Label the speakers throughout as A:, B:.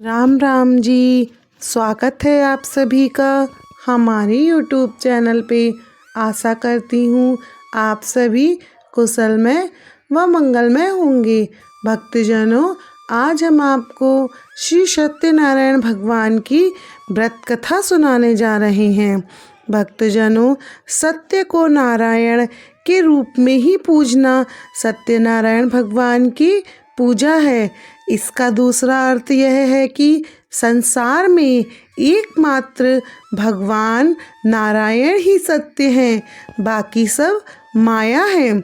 A: राम राम जी। स्वागत है आप सभी का हमारे YouTube चैनल पे। आशा करती हूँ आप सभी कुशलमय व मंगलमय होंगे। भक्तजनों, आज हम आपको श्री सत्यनारायण भगवान की व्रत कथा सुनाने जा रहे हैं। भक्तजनों, सत्य को नारायण के रूप में ही पूजना सत्यनारायण भगवान की पूजा है। इसका दूसरा अर्थ यह है कि संसार में एकमात्र भगवान नारायण ही सत्य हैं, बाकी सब माया है।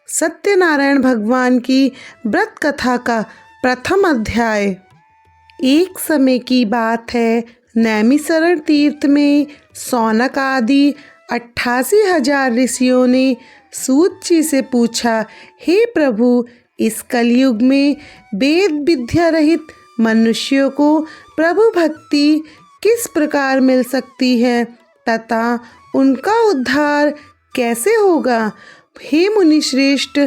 A: सत्यनारायण भगवान की व्रत कथा का प्रथम अध्याय। एक समय की बात है, नैमिषारण्य तीर्थ में शौनक आदि 88,000 ऋषियों ने सूत जी से पूछा, हे प्रभु, इस कलयुग में वेद विद्या रहित मनुष्यों को प्रभु भक्ति किस प्रकार मिल सकती है तथा उनका उद्धार कैसे होगा। हे मुनि श्रेष्ठ,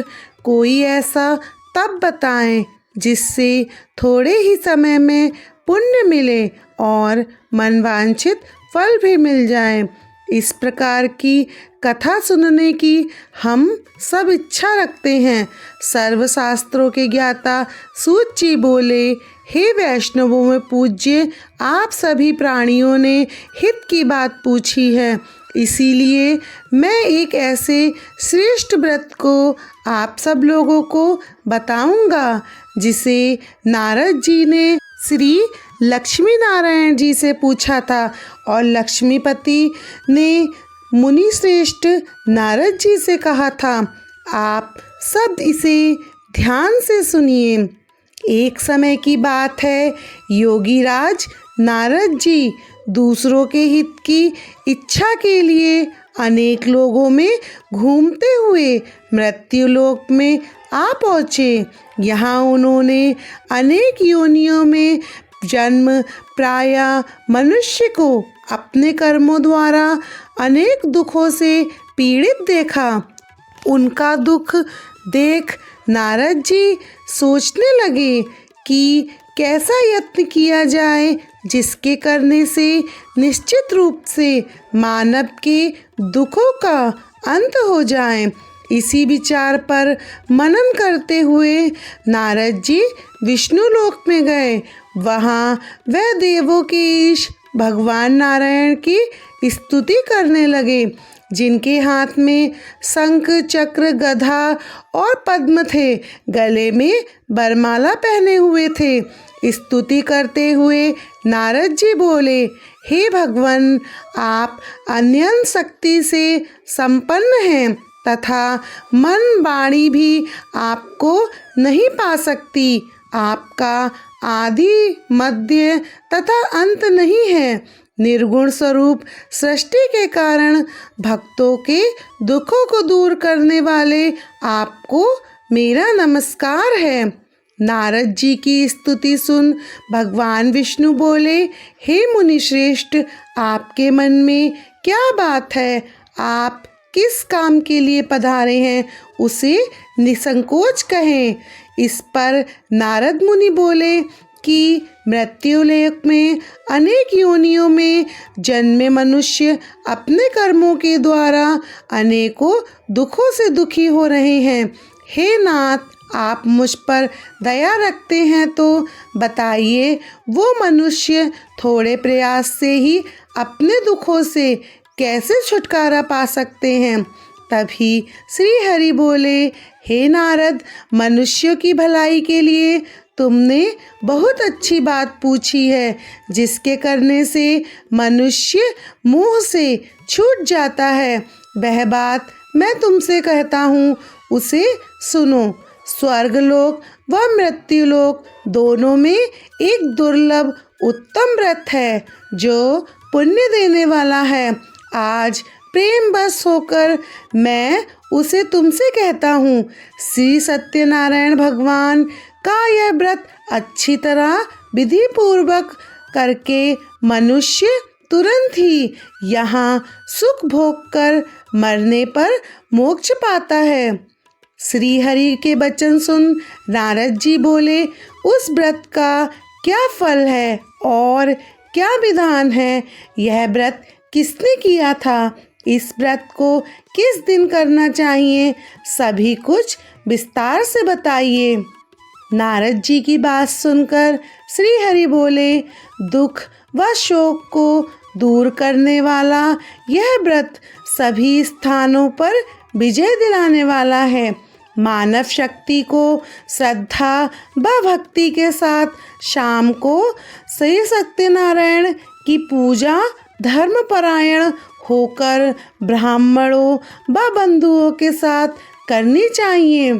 A: कोई ऐसा तप बताएं जिससे थोड़े ही समय में पुण्य मिले और मनवांछित फल भी मिल जाए। इस प्रकार की कथा सुनने की हम सब इच्छा रखते हैं। सर्वशास्त्रों के ज्ञाता सूत जी बोले, हे वैष्णवों में पूज्य, आप सभी प्राणियों ने हित की बात पूछी है, इसीलिए मैं एक ऐसे श्रेष्ठ व्रत को आप सब लोगों को बताऊंगा जिसे नारद जी ने श्री लक्ष्मी नारायण जी से पूछा था और लक्ष्मीपति ने मुनि श्रेष्ठ नारद जी से कहा था। आप सब इसे ध्यान से सुनिए। एक समय की बात है, योगीराज नारद जी दूसरों के हित की इच्छा के लिए अनेक लोगों में घूमते हुए मृत्युलोक में आ पहुँचे। यहाँ उन्होंने अनेक योनियों में जन्म प्रायः मनुष्य को अपने कर्मों द्वारा अनेक दुखों से पीड़ित देखा। उनका दुख देख नारद जी सोचने लगे कि कैसा यत्न किया जाए जिसके करने से निश्चित रूप से मानव के दुखों का अंत हो जाए। इसी विचार पर मनन करते हुए नारद जी विष्णु लोक में गए। वहाँ वह देवों के ईश भगवान नारायण की स्तुति करने लगे, जिनके हाथ में शंख चक्र गदा और पद्म थे, गले में वरमाला पहने हुए थे। स्तुति करते हुए नारद जी बोले, हे भगवान, आप अनंत शक्ति से संपन्न हैं तथा मन वाणी भी आपको नहीं पा सकती। आपका आदि मध्य तथा अंत नहीं है। निर्गुण स्वरूप सृष्टि के कारण भक्तों के दुखों को दूर करने वाले आपको मेरा नमस्कार है। नारद जी की स्तुति सुन भगवान विष्णु बोले, हे मुनि श्रेष्ठ, आपके मन में क्या बात है? आप किस काम के लिए पधारे हैं, उसे निसंकोच कहें। इस पर नारद मुनि बोले कि मृत्युलोक में अनेक योनियों में जन्मे मनुष्य अपने कर्मों के द्वारा अनेकों दुखों से दुखी हो रहे हैं। हे नाथ, आप मुझ पर दया रखते हैं तो बताइए, वो मनुष्य थोड़े प्रयास से ही अपने दुखों से कैसे छुटकारा पा सकते हैं। तभी श्री हरि बोले, हे नारद, मनुष्यों की भलाई के लिए तुमने बहुत अच्छी बात पूछी है, जिसके करने से मनुष्य मोह से छूट जाता है। वह बात मैं तुमसे कहता हूँ, उसे सुनो। स्वर्गलोक व मृत्युलोक दोनों में एक दुर्लभ उत्तम व्रत है जो पुण्य देने वाला है। आज प्रेम बस होकर मैं उसे तुमसे कहता हूँ। श्री सत्यनारायण भगवान का यह व्रत अच्छी तरह विधि पूर्वक करके मनुष्य तुरंत ही यहाँ सुख भोग कर मरने पर मोक्ष पाता है। श्री हरि के वचन सुन नारद जी बोले, उस व्रत का क्या फल है और क्या विधान है? यह व्रत किसने किया था? इस व्रत को किस दिन करना चाहिए? सभी कुछ विस्तार से बताइए। नारद जी की बात सुनकर श्री हरि बोले, दुख व शोक को दूर करने वाला यह व्रत सभी स्थानों पर विजय दिलाने वाला है। मानव शक्ति को श्रद्धा व भक्ति के साथ शाम को श्री सत्यनारायण की पूजा धर्मपरायण होकर ब्राह्मणों व बंधुओं के साथ करनी चाहिए।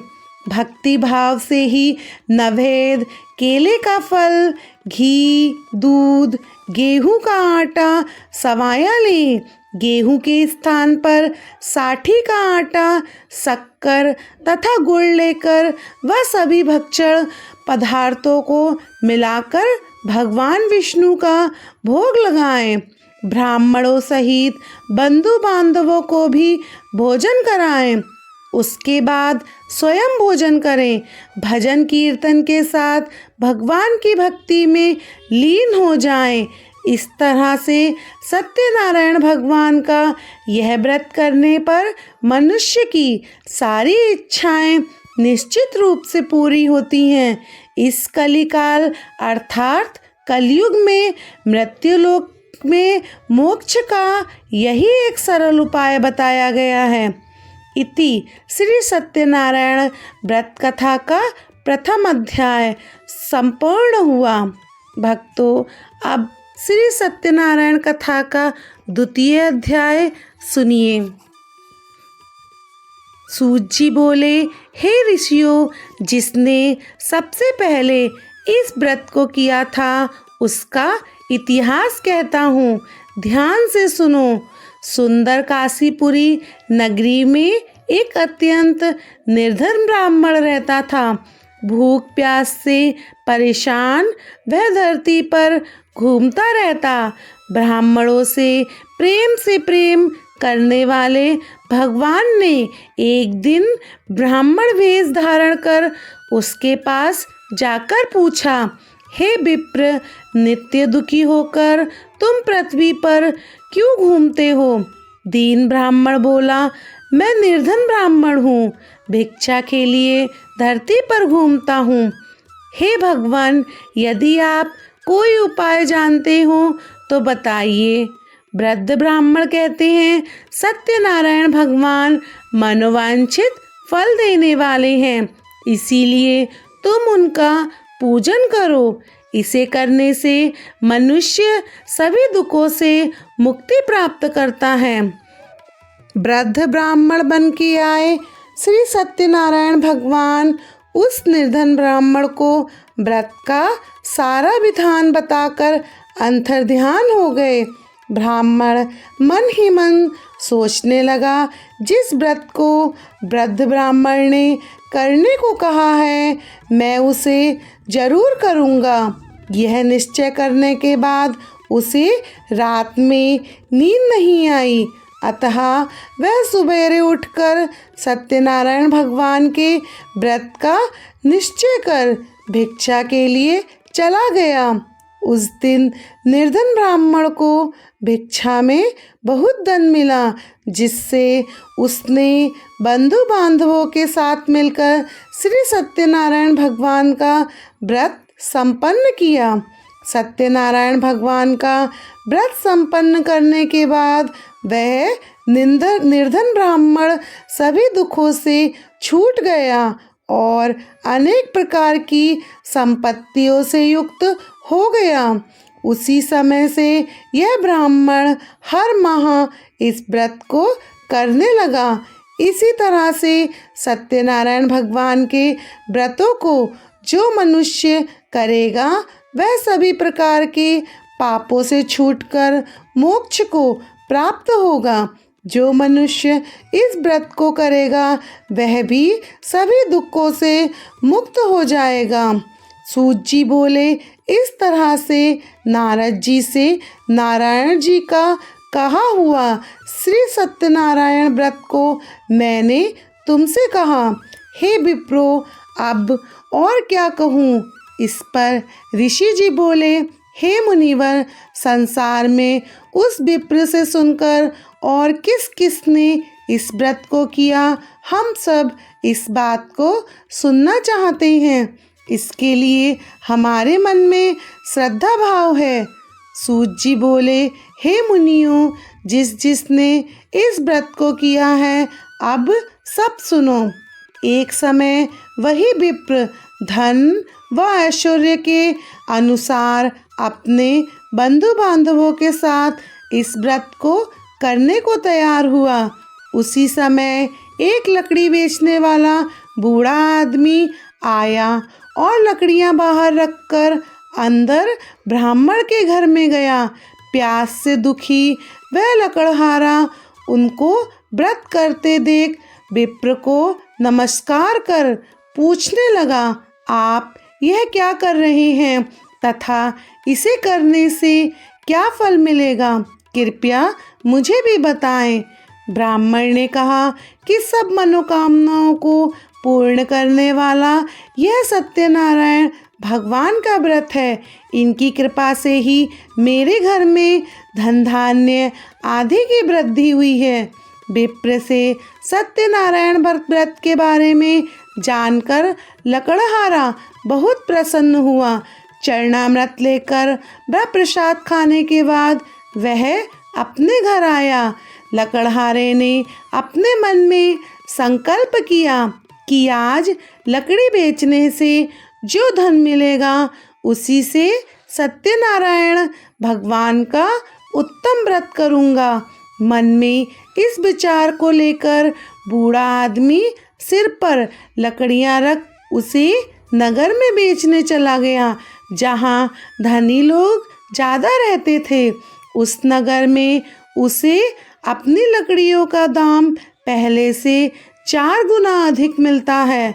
A: भक्ति भाव से ही नवेद, केले का फल, घी, दूध, गेहूं का आटा, सवाया लें। गेहूं के स्थान पर साठी का आटा, शक्कर तथा गुड़ लेकर वह सभी भक्षण पदार्थों को मिलाकर भगवान विष्णु का भोग लगाएं। ब्राह्मणों सहित बंधु बांधवों को भी भोजन कराएं। उसके बाद स्वयं भोजन करें। भजन कीर्तन के साथ भगवान की भक्ति में लीन हो जाएं। इस तरह से सत्यनारायण भगवान का यह व्रत करने पर मनुष्य की सारी इच्छाएं निश्चित रूप से पूरी होती हैं। इस कलिकाल अर्थात कलयुग में मृत्युलोक में मोक्ष का यही एक सरल उपाय बताया गया है। इति श्री सत्यनारायण व्रत कथा का प्रथम अध्याय संपूर्ण हुआ। भक्तों, अब श्री सत्यनारायण कथा का द्वितीय अध्याय सुनिए। सूत जी बोले, हे ऋषियों, जिसने सबसे पहले इस व्रत को किया था उसका इतिहास कहता हूँ, ध्यान से सुनो। सुंदर काशीपुरी नगरी में एक अत्यंत निर्धन ब्राह्मण रहता था। भूख प्यास से परेशान वह धरती पर घूमता रहता। ब्राह्मणों से प्रेम करने वाले भगवान ने एक दिन ब्राह्मण वेश धारण कर उसके पास जाकर पूछा, हे विप्र, नित्य दुखी होकर तुम पृथ्वी पर क्यों घूमते हो? दीन ब्राह्मण बोला, मैं निर्धन ब्राह्मण हूँ, भिक्षा के लिए धरती पर घूमता हूँ। हे भगवान, यदि आप कोई उपाय जानते हो तो बताइए। वृद्ध ब्राह्मण कहते हैं, सत्यनारायण भगवान मनोवांछित फल देने वाले हैं, इसीलिए तुम उनका पूजन करो। इसे करने से मनुष्य सभी दुखों से मुक्ति प्राप्त करता है। वृद्ध ब्राह्मण बन के आए श्री सत्यनारायण भगवान उस निर्धन ब्राह्मण को व्रत का सारा विधान बताकर अंतर्ध्यान हो गए। ब्राह्मण मन ही मन सोचने लगा, जिस व्रत को वृद्ध ब्राह्मण ने करने को कहा है मैं उसे जरूर करूँगा। यह निश्चय करने के बाद उसे रात में नींद नहीं आई, अतः वह सवेरे उठकर सत्यनारायण भगवान के व्रत का निश्चय कर भिक्षा के लिए चला गया। उस दिन निर्धन ब्राह्मण को भिक्षा में बहुत धन मिला, जिससे उसने बंधु बांधवों के साथ मिलकर श्री सत्यनारायण भगवान का व्रत संपन्न किया। सत्यनारायण भगवान का व्रत संपन्न करने के बाद वह निर्धन ब्राह्मण सभी दुखों से छूट गया और अनेक प्रकार की संपत्तियों से युक्त हो गया। उसी समय से यह ब्राह्मण हर माह इस व्रत को करने लगा। इसी तरह से सत्यनारायण भगवान के व्रतों को जो मनुष्य करेगा वह सभी प्रकार के पापों से छूटकर मोक्ष को प्राप्त होगा। जो मनुष्य इस व्रत को करेगा वह भी सभी दुखों से मुक्त हो जाएगा। सूत जी बोले, इस तरह से नारद जी से नारायण जी का कहा हुआ श्री सत्यनारायण व्रत को मैंने तुमसे कहा। हे विप्रो, अब और क्या कहूँ, इस पर ऋषि जी बोले, हे मुनिवर, संसार में उस विप्र से सुनकर और किस किस ने इस व्रत को किया, हम सब इस बात को सुनना चाहते हैं। इसके लिए हमारे मन में श्रद्धा भाव है। सूत जी बोले, हे मुनियों, जिसने इस व्रत को किया है, अब सब सुनो। एक समय वही विप्र धन व ऐश्वर्य के अनुसार अपने बंधु बांधवों के साथ इस व्रत को करने को तैयार हुआ। उसी समय एक लकड़ी बेचने वाला बूढ़ा आदमी आया और लकड़ियां बाहर रखकर अंदर ब्राह्मण के घर में गया। प्यास से दुखी वह लकड़हारा उनको व्रत करते देख विप्र को नमस्कार कर पूछने लगा, आप यह क्या कर रहे हैं तथा इसे करने से क्या फल मिलेगा, कृपया मुझे भी बताएं। ब्राह्मण ने कहा कि सब मनोकामनाओं को पूर्ण करने वाला यह सत्यनारायण भगवान का व्रत है। इनकी कृपा से ही मेरे घर में धन धान्य आदि की वृद्धि हुई है। विप्र से सत्यनारायण व्रत के बारे में जानकर लकड़हारा बहुत प्रसन्न हुआ। चरणामृत लेकर वह प्रसाद खाने के बाद वह अपने घर आया। लकड़हारे ने अपने मन में संकल्प किया कि आज लकड़ी बेचने से जो धन मिलेगा उसी से सत्यनारायण भगवान का उत्तम व्रत करूँगा। मन में इस विचार को लेकर बूढ़ा आदमी सिर पर लकड़ियां रख उसे नगर में बेचने चला गया, जहाँ धनी लोग ज़्यादा रहते थे। उस नगर में उसे अपनी लकड़ियों का दाम पहले से 4 गुना अधिक मिलता है।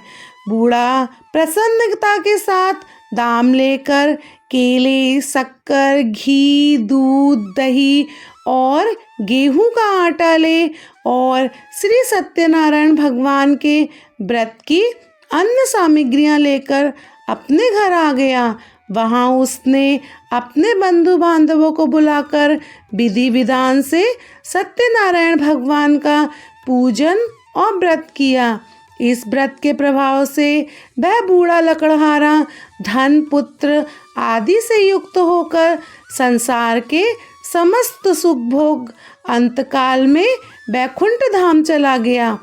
A: बूढ़ा प्रसन्नता के साथ दाम लेकर केले, शक्कर, घी, दूध, दही और गेहूं का आटा ले और श्री सत्यनारायण भगवान के व्रत की अन्य सामग्रियां लेकर अपने घर आ गया। वहां उसने अपने बंधु बांधवों को बुलाकर विधि विधान से सत्यनारायण भगवान का पूजन और व्रत किया। इस व्रत के प्रभाव से वह बूढ़ा लकड़हारा धन, पुत्र आदि से युक्त होकर संसार के समस्त सुख भोग अंतकाल में वैकुंठ धाम चला गया।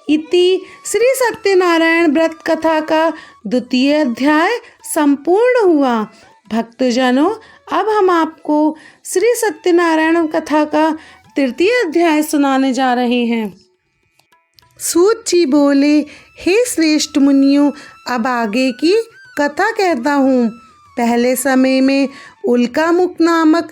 A: इति श्री सत्यनारायण व्रत कथा का 2वां अध्याय संपूर्ण हुआ। भक्तजनों, अब हम आपको श्री सत्यनारायण कथा का 3वां अध्याय सुनाने जा रहे हैं। सूत जी बोले, हे श्रेष्ठ मुनियों, अब आगे की कथा कहता हूँ। पहले समय में उल्कामुख नामक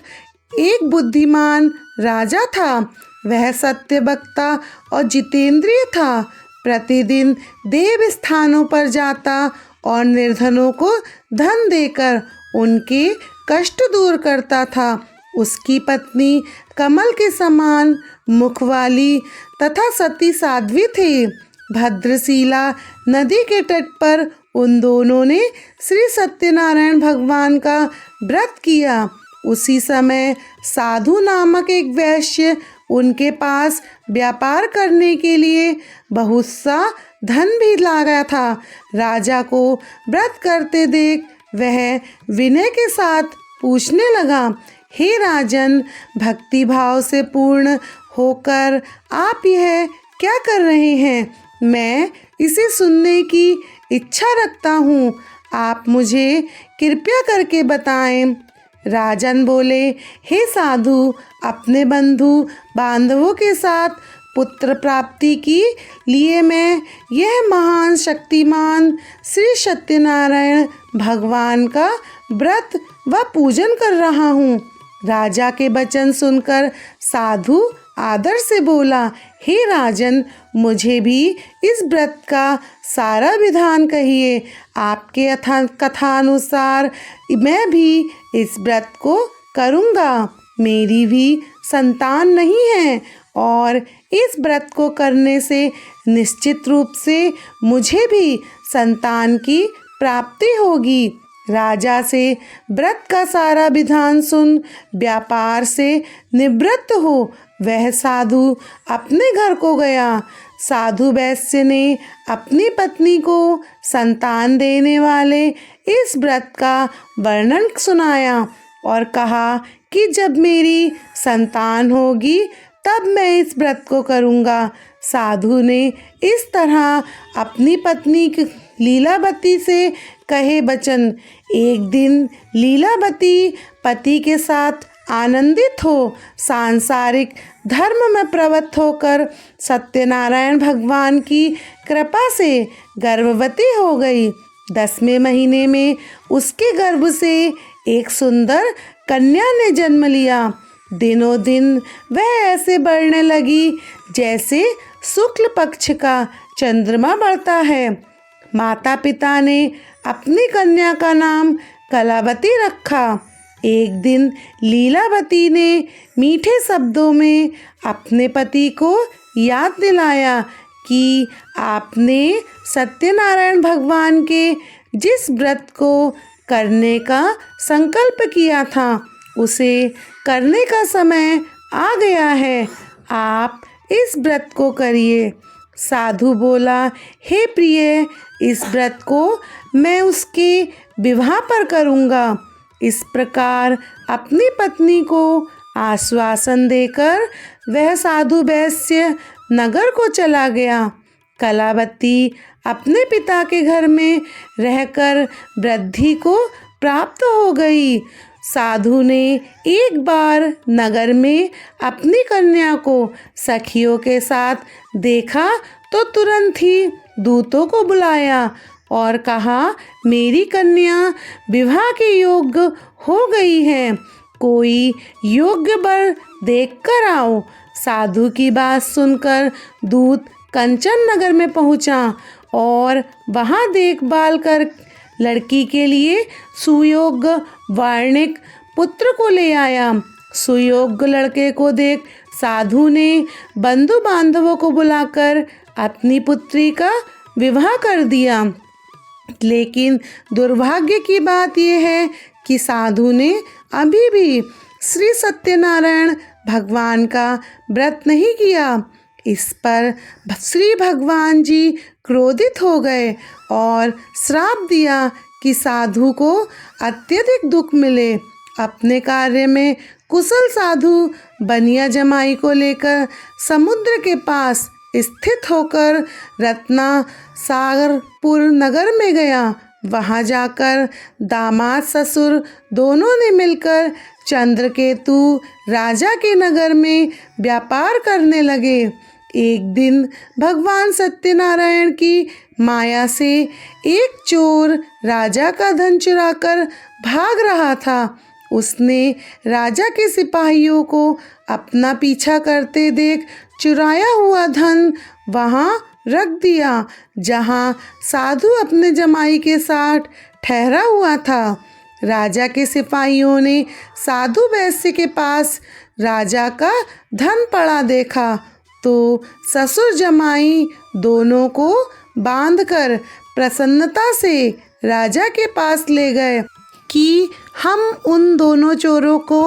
A: एक बुद्धिमान राजा था। वह सत्यवक्ता और जितेंद्रिय था। प्रतिदिन देव स्थानों पर जाता और निर्धनों को धन देकर उनके कष्ट दूर करता था। उसकी पत्नी कमल के समान मुख वाली तथा सती साध्वी थी। भद्रशिला नदी के तट पर उन दोनों ने श्री सत्यनारायण भगवान का व्रत किया। उसी समय साधु नामक एक वैश्य उनके पास व्यापार करने के लिए बहुत सा धन भी लाया था। राजा को व्रत करते देख वह विनय के साथ पूछने लगा, हे राजन, भक्ति भाव से पूर्ण होकर आप यह क्या कर रहे हैं? मैं इसे सुनने की इच्छा रखता हूँ। आप मुझे कृपया करके बताएं। राजन बोले, हे साधु, अपने बंधु बांधवों के साथ पुत्र प्राप्ति की लिए मैं यह महान शक्तिमान श्री सत्यनारायण भगवान का व्रत व पूजन कर रहा हूँ। राजा के वचन सुनकर साधु आदर से बोला, हे राजन, मुझे भी इस व्रत का सारा विधान कहिए। आपके कथानुसार मैं भी इस व्रत को करूँगा। मेरी भी संतान नहीं है और इस व्रत को करने से निश्चित रूप से मुझे भी संतान की प्राप्ति होगी। राजा से व्रत का सारा विधान सुन व्यापार से निवृत्त हो वह साधु अपने घर को गया। साधु वैश्य ने अपनी पत्नी को संतान देने वाले इस व्रत का वर्णन सुनाया और कहा कि जब मेरी संतान होगी तब मैं इस व्रत को करूँगा। साधु ने इस तरह अपनी पत्नी लीलावती से कहे वचन। एक दिन लीलावती पति के साथ आनंदित हो सांसारिक धर्म में प्रवृत्त होकर सत्यनारायण भगवान की कृपा से गर्भवती हो गई। 10वें महीने में उसके गर्भ से एक सुंदर कन्या ने जन्म लिया। दिनों दिन वह ऐसे बढ़ने लगी जैसे शुक्ल पक्ष का चंद्रमा बढ़ता है। माता पिता ने अपनी कन्या का नाम कलावती रखा। एक दिन लीलावती ने मीठे शब्दों में अपने पति को याद दिलाया कि आपने सत्यनारायण भगवान के जिस व्रत को करने का संकल्प किया था उसे करने का समय आ गया है, आप इस व्रत को करिए। साधु बोला, हे प्रिय, इस व्रत को मैं उसके विवाह पर करूँगा। इस प्रकार अपनी पत्नी को आश्वासन देकर वह साधु वैश्य नगर को चला गया। कलावती अपने पिता के घर में रहकर वृद्धि को प्राप्त हो गई। साधु ने एक बार नगर में अपनी कन्या को सखियों के साथ देखा तो तुरंत ही दूतों को बुलाया और कहा, मेरी कन्या विवाह के योग्य हो गई है, कोई योग्य वर देख कर आओ। साधु की बात सुनकर दूत कंचन नगर में पहुंचा और वहां देखभाल कर लड़की के लिए सुयोग्य वार्णिक पुत्र को ले आया। सुयोग्य लड़के को देख साधु ने बंधु बांधवों को बुलाकर अपनी पुत्री का विवाह कर दिया। लेकिन दुर्भाग्य की बात यह है कि साधु ने अभी भी श्री सत्यनारायण भगवान का व्रत नहीं किया। इस पर श्री भगवान जी क्रोधित हो गए और श्राप दिया कि साधु को अत्यधिक दुख मिले। अपने कार्य में कुशल साधु बनिया जमाई को लेकर समुद्र के पास स्थित होकर रत्ना सागरपुर नगर में गया। वहां जाकर दामाद ससुर दोनों ने मिलकर चंद्रकेतु राजा के नगर में व्यापार करने लगे। एक दिन भगवान सत्यनारायण की माया से एक चोर राजा का धन चुराकर भाग रहा था। उसने राजा के सिपाहियों को अपना पीछा करते देख चुराया हुआ धन वहां रख दिया जहां साधु अपने जमाई के साथ ठहरा हुआ था। राजा के सिपाहियों ने साधु वैश्य के पास राजा का धन पड़ा देखा तो ससुर जमाई दोनों को बांधकर प्रसन्नता से राजा के पास ले गए कि हम उन दोनों चोरों को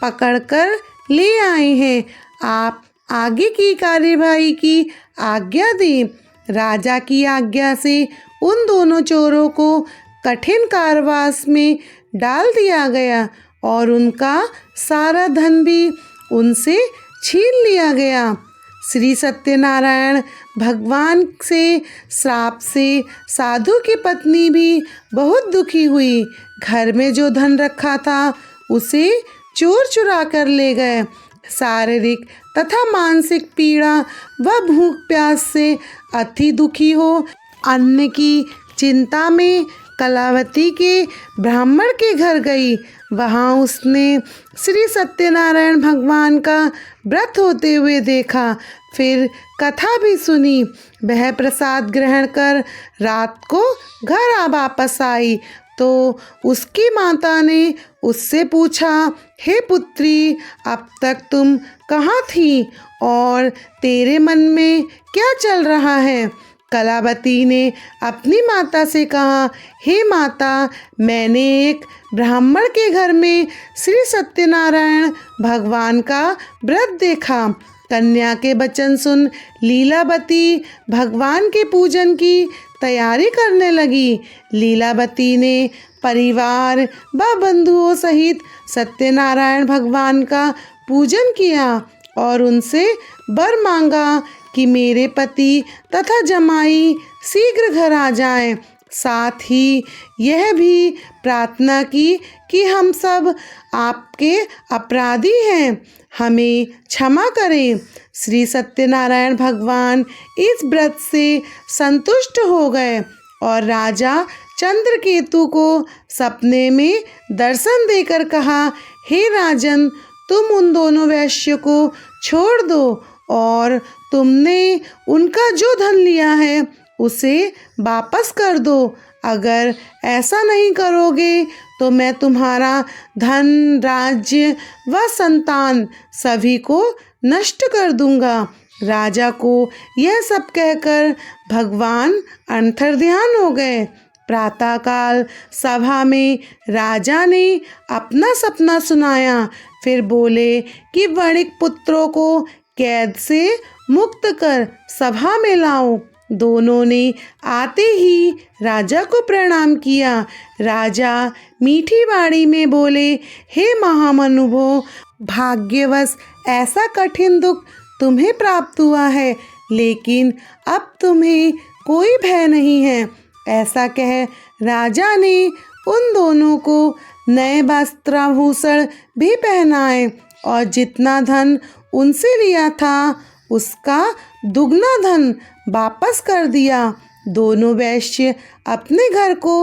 A: पकड़कर ले आए हैं, आप आगे की कार्यवाही की आज्ञा दें। राजा की आज्ञा से उन दोनों चोरों को कठिन कारावास में डाल दिया गया और उनका सारा धन भी उनसे छीन लिया गया। श्री सत्यनारायण भगवान से श्राप से साधु की पत्नी भी बहुत दुखी हुई। घर में जो धन रखा था उसे चोर चुरा कर ले गए। शारीरिक तथा मानसिक पीड़ा व भूख प्यास से अति दुखी हो अन्न की चिंता में कलावती के ब्राह्मण के घर गई। वहाँ उसने श्री सत्यनारायण भगवान का व्रत होते हुए देखा। फिर कथा भी सुनी। वह प्रसाद ग्रहण कर रात को घर वापस आई तो उसकी माता ने उससे पूछा, हे पुत्री, अब तक तुम कहाँ थी और तेरे मन में क्या चल रहा है? कलावती ने अपनी माता से कहा, हे माता, मैंने एक ब्राह्मण के घर में श्री सत्यनारायण भगवान का व्रत देखा। कन्या के वचन सुन लीलावती भगवान के पूजन की तैयारी करने लगी। लीलावती ने परिवार व बंधुओं सहित सत्यनारायण भगवान का पूजन किया और उनसे वर मांगा कि मेरे पति तथा जमाई शीघ्र घर आ जाएं। साथ ही यह भी प्रार्थना की कि हम सब आपके अपराधी हैं, हमें क्षमा करें। श्री सत्यनारायण भगवान इस व्रत से संतुष्ट हो गए और राजा चंद्रकेतु को सपने में दर्शन देकर कहा, हे राजन, तुम उन दोनों वैश्य को छोड़ दो और तुमने उनका जो धन लिया है उसे वापस कर दो। अगर ऐसा नहीं करोगे तो मैं तुम्हारा धन, राज्य व संतान सभी को नष्ट कर दूंगा। राजा को यह सब कहकर भगवान अंतर्ध्यान हो गए। प्रातःकाल सभा में राजा ने अपना सपना सुनाया। फिर बोले कि वणिक पुत्रों को कैद से मुक्त कर सभा में लाओ। दोनों ने आते ही राजा को प्रणाम किया। राजा मीठी वाणी में बोले, हे महामनुभाव, भाग्यवश ऐसा कठिन दुख तुम्हें प्राप्त हुआ है, लेकिन अब तुम्हें कोई भय नहीं है। ऐसा कह राजा ने उन दोनों को नए वस्त्राभूषण भी पहनाए और जितना धन उनसे लिया था उसका दुगना धन वापस कर दिया। दोनों वैश्य अपने घर को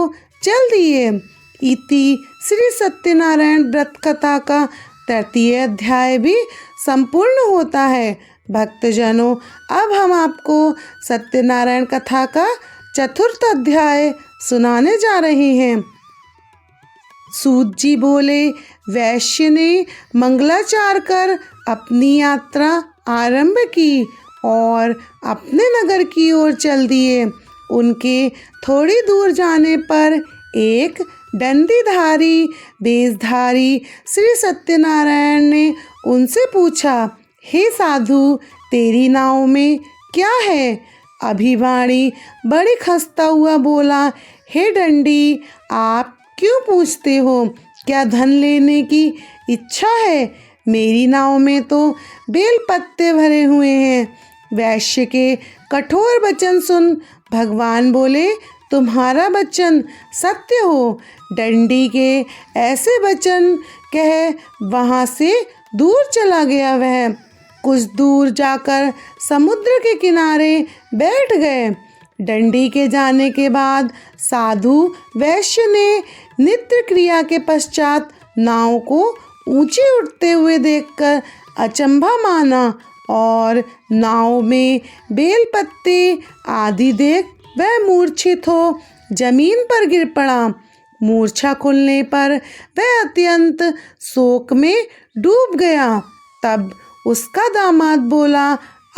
A: चल दिए। इति श्री सत्यनारायण व्रत कथा का तृतीय अध्याय भी संपूर्ण होता है। भक्तजनों, अब हम आपको सत्यनारायण कथा का चतुर्थ अध्याय सुनाने जा रहे हैं। सूत जी बोले, वैश्य ने मंगलाचार कर अपनी यात्रा आरंभ की और अपने नगर की ओर चल दिए। उनके थोड़ी दूर जाने पर एक डंडीधारी वेशधारी श्री सत्यनारायण ने उनसे पूछा, हे साधु, तेरी नाव में क्या है? अभिवाणी बड़ी खस्ता हुआ बोला, हे डंडी, आप क्यों पूछते हो? क्या धन लेने की इच्छा है? मेरी नाव में तो बेल पत्ते भरे हुए हैं। वैश्य के कठोर वचन सुन भगवान बोले, तुम्हारा वचन सत्य हो। डंडी के ऐसे वचन कह वहाँ से दूर चला गया। वह कुछ दूर जाकर समुद्र के किनारे बैठ गए। डंडी के जाने के बाद साधु वैश्य ने नित्य क्रिया के पश्चात नाव को ऊंचे उठते हुए देखकर अचंभा माना और नाव में बेल पत्ते आदि देख वह मूर्छित हो जमीन पर गिर पड़ा। मूर्छा खुलने पर वह अत्यंत शोक में डूब गया। तब उसका दामाद बोला,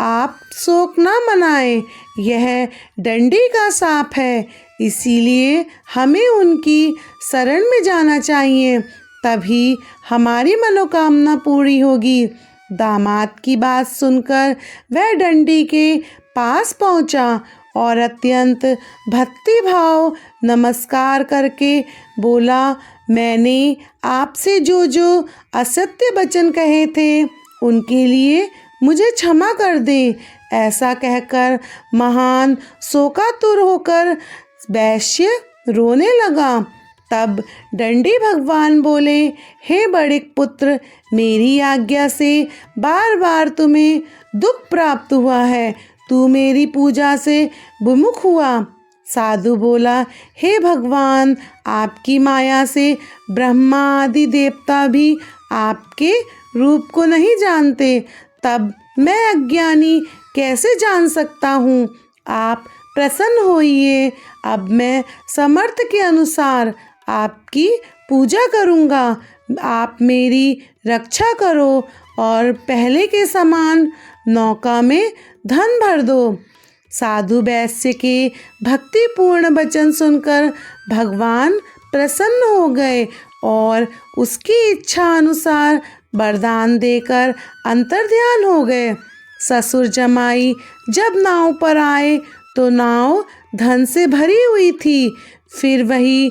A: आप शोक ना मनाएं, यह डंडी का साप है, इसीलिए हमें उनकी शरण में जाना चाहिए, तभी हमारी मनोकामना पूरी होगी। दामाद की बात सुनकर वह डंडी के पास पहुंचा और अत्यंत भक्तिभाव नमस्कार करके बोला, मैंने आपसे जो जो असत्य वचन कहे थे उनके लिए मुझे क्षमा कर दें। ऐसा कहकर महान शोकातुर होकर वैश्य रोने लगा। तब डंडी भगवान बोले, हे बड़िक पुत्र, मेरी आज्ञा से बार बार तुम्हें दुख प्राप्त हुआ है, तू मेरी पूजा से विमुख हुआ। साधु बोला, हे भगवान, आपकी माया से ब्रह्मा आदि देवता भी आपके रूप को नहीं जानते, तब मैं अज्ञानी कैसे जान सकता हूँ? आप प्रसन्न होइए, अब मैं समर्थ के अनुसार आपकी पूजा करूँगा। आप मेरी रक्षा करो और पहले के समान नौका में धन भर दो। साधु वैश्य के भक्तिपूर्ण वचन सुनकर भगवान प्रसन्न हो गए और उसकी इच्छा अनुसार वरदान देकर अंतर्ध्यान हो गए। ससुर जमाई जब नाव पर आए तो नाव धन से भरी हुई थी। फिर वही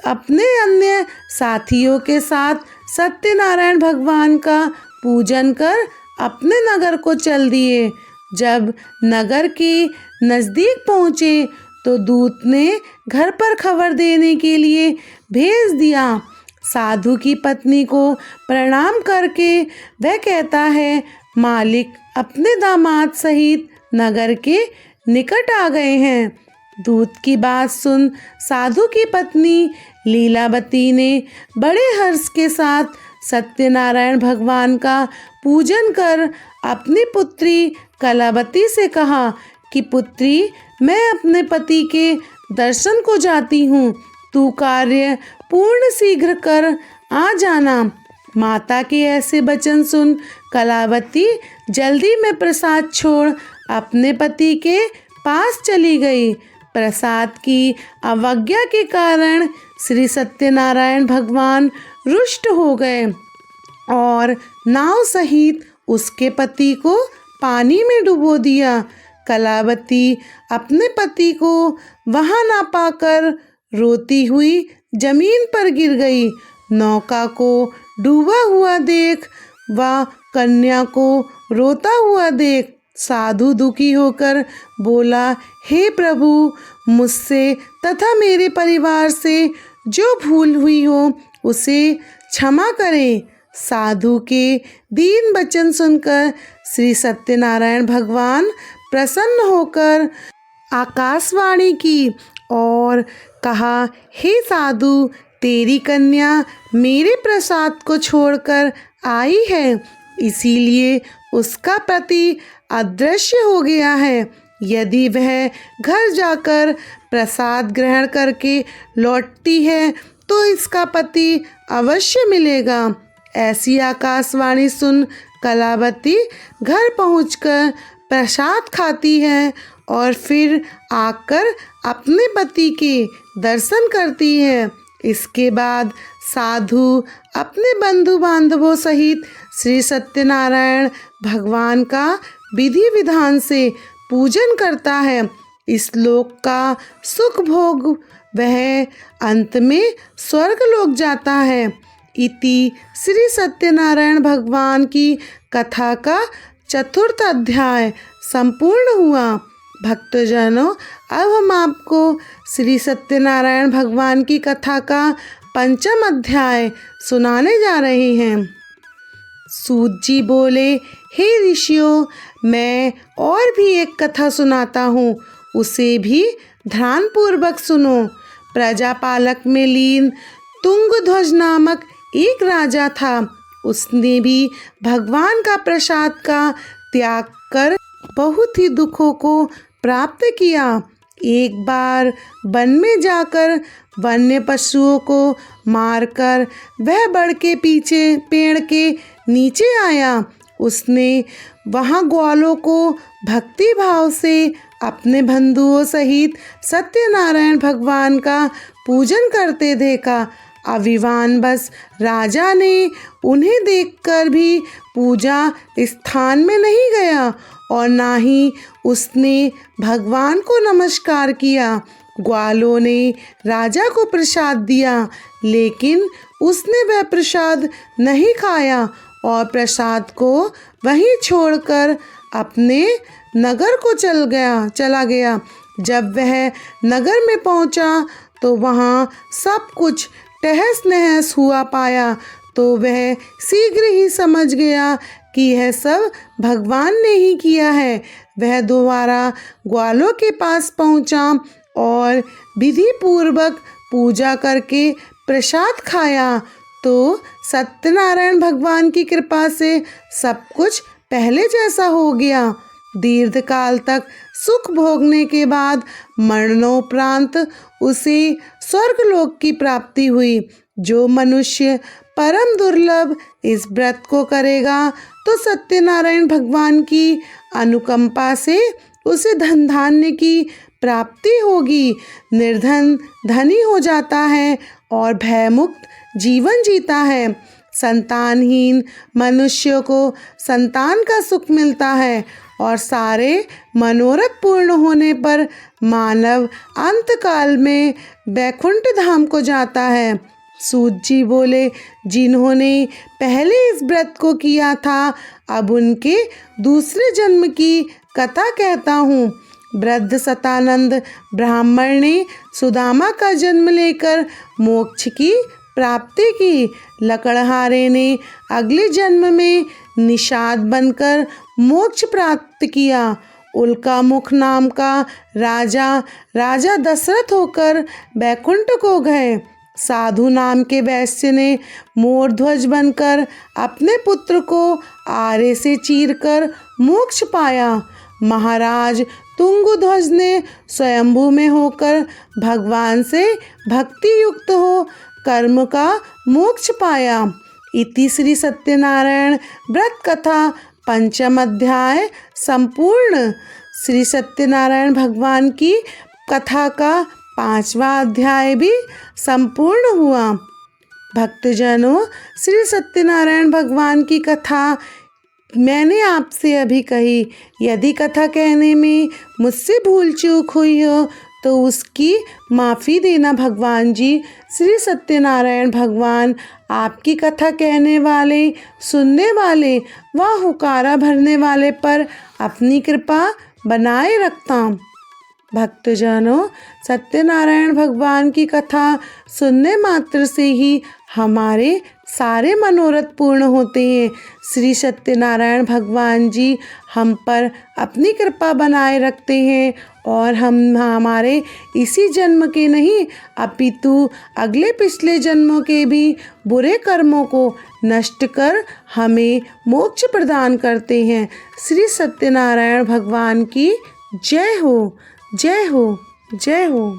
A: अपने अन्य साथियों के साथ सत्यनारायण भगवान का पूजन कर अपने नगर को चल दिए। जब नगर के नज़दीक पहुँचे तो दूत ने घर पर खबर देने के लिए भेज दिया। साधु की पत्नी को प्रणाम करके वह कहता है, मालिक अपने दामाद सहित नगर के निकट आ गए हैं। दूत की बात सुन साधु की पत्नी लीलावती ने बड़े हर्ष के साथ सत्यनारायण भगवान का पूजन कर अपनी पुत्री कलावती से कहा कि पुत्री, मैं अपने पति के दर्शन को जाती हूँ, तू कार्य पूर्ण शीघ्र कर आ जाना। माता के ऐसे वचन सुन कलावती जल्दी में प्रसाद छोड़ अपने पति के पास चली गई। प्रसाद की अवज्ञा के कारण श्री सत्यनारायण भगवान रुष्ट हो गए और नाव सहित उसके पति को पानी में डुबो दिया। कलावती अपने पति को वहां ना पाकर रोती हुई जमीन पर गिर गई। नौका को डूबा हुआ देख व कन्या को रोता हुआ देख साधु दुखी होकर बोला, हे प्रभु, मुझसे तथा मेरे परिवार से जो भूल हुई हो उसे क्षमा करें। साधु के दीन वचन सुनकर श्री सत्यनारायण भगवान प्रसन्न होकर आकाशवाणी की और कहा, हे साधु, तेरी कन्या मेरे प्रसाद को छोड़कर आई है, इसीलिए उसका पति अदृश्य हो गया है। यदि वह घर जाकर प्रसाद ग्रहण करके लौटती है तो इसका पति अवश्य मिलेगा। ऐसी आकाशवाणी सुन कलावती घर पहुंचकर प्रसाद खाती है और फिर आकर अपने पति के दर्शन करती है। इसके बाद साधु अपने बंधु बांधवों सहित श्री सत्यनारायण भगवान का विधि विधान से पूजन करता है। इस लोक का सुख भोग वह अंत में स्वर्ग लोक जाता है। इति श्री सत्यनारायण भगवान की कथा का 4th अध्याय संपूर्ण हुआ। भक्तजनों, अब हम आपको श्री सत्यनारायण भगवान की कथा का 5th अध्याय सुनाने जा रहे हैं। सूत जी बोले, हे ऋषियों, मैं और भी एक कथा सुनाता हूँ, उसे भी ध्यानपूर्वक सुनो। प्रजापालक में लीन तुंगध्वज नामक एक राजा था। उसने भी भगवान का प्रसाद का त्याग कर बहुत ही दुखों को प्राप्त किया। एक बार वन में जाकर वन्य पशुओं को मारकर वह बड़ के पीछे पेड़ के नीचे आया। उसने वहाँ ग्वालों को भक्ति भाव से अपने बंधुओं सहित सत्यनारायण भगवान का पूजन करते देखा। अभिमान बस राजा ने उन्हें देखकर भी पूजा स्थान में नहीं गया और ना ही उसने भगवान को नमस्कार किया। ग्वालों ने राजा को प्रसाद दिया, लेकिन उसने वह प्रसाद नहीं खाया और प्रसाद को वहीं छोड़कर अपने नगर को चला गया। जब वह नगर में पहुंचा तो वहां सब कुछ तहस नहस हुआ पाया तो वह शीघ्र ही समझ गया कि यह सब भगवान ने ही किया है। वह दोबारा ग्वालों के पास पहुंचा और विधि पूर्वक पूजा करके प्रसाद खाया तो सत्यनारायण भगवान की कृपा से सब कुछ पहले जैसा हो गया। दीर्घ काल तक सुख भोगने के बाद मरणोपरांत उसे स्वर्गलोक की प्राप्ति हुई। जो मनुष्य परम दुर्लभ इस व्रत को करेगा तो सत्यनारायण भगवान की अनुकंपा से उसे धन धान्य की प्राप्ति होगी। निर्धन धनी हो जाता है और भयमुक्त जीवन जीता है। संतानहीन मनुष्य को संतान का सुख मिलता है और सारे मनोरथ पूर्ण होने पर मानव अंतकाल में वैकुंठ धाम को जाता है। सूत जी बोले, जिन्होंने पहले इस व्रत को किया था, अब उनके दूसरे जन्म की कथा कहता हूँ। वृद्ध सतानंद ब्राह्मण ने सुदामा का जन्म लेकर मोक्ष की प्राप्ति की। लकड़हारे ने अगले जन्म में निषाद बनकर मोक्ष प्राप्त किया। उल्का मुख नाम का राजा दशरथ होकर वैकुंठ को गए। साधु नाम के वैश्य ने मोरध्वज बनकर अपने पुत्र को आरे से चीरकर मोक्ष पाया। महाराज तुंगध्वज ने स्वयंभू में होकर भगवान से भक्ति युक्त हो कर्म का मोक्ष पाया। इति श्री सत्यनारायण व्रत कथा पंचम अध्याय संपूर्ण। श्री सत्यनारायण भगवान की कथा का 5वां अध्याय भी संपूर्ण हुआ। भक्तजनों, श्री सत्यनारायण भगवान की कथा मैंने आपसे अभी कही। यदि कथा कहने में मुझसे भूल चूक हुई हो तो उसकी माफ़ी देना। भगवान जी श्री सत्यनारायण भगवान आपकी कथा कहने वाले, सुनने वाले व हुकारा भरने वाले पर अपनी कृपा बनाए रखता। भक्तजनों, सत्यनारायण भगवान की कथा सुनने मात्र से ही हमारे सारे मनोरथ पूर्ण होते हैं। श्री सत्यनारायण भगवान जी हम पर अपनी कृपा बनाए रखते हैं और हम हमारे इसी जन्म के नहीं अपितु अगले पिछले जन्मों के भी बुरे कर्मों को नष्ट कर हमें मोक्ष प्रदान करते हैं। श्री सत्यनारायण भगवान की जय हो, जय हो, जय हो।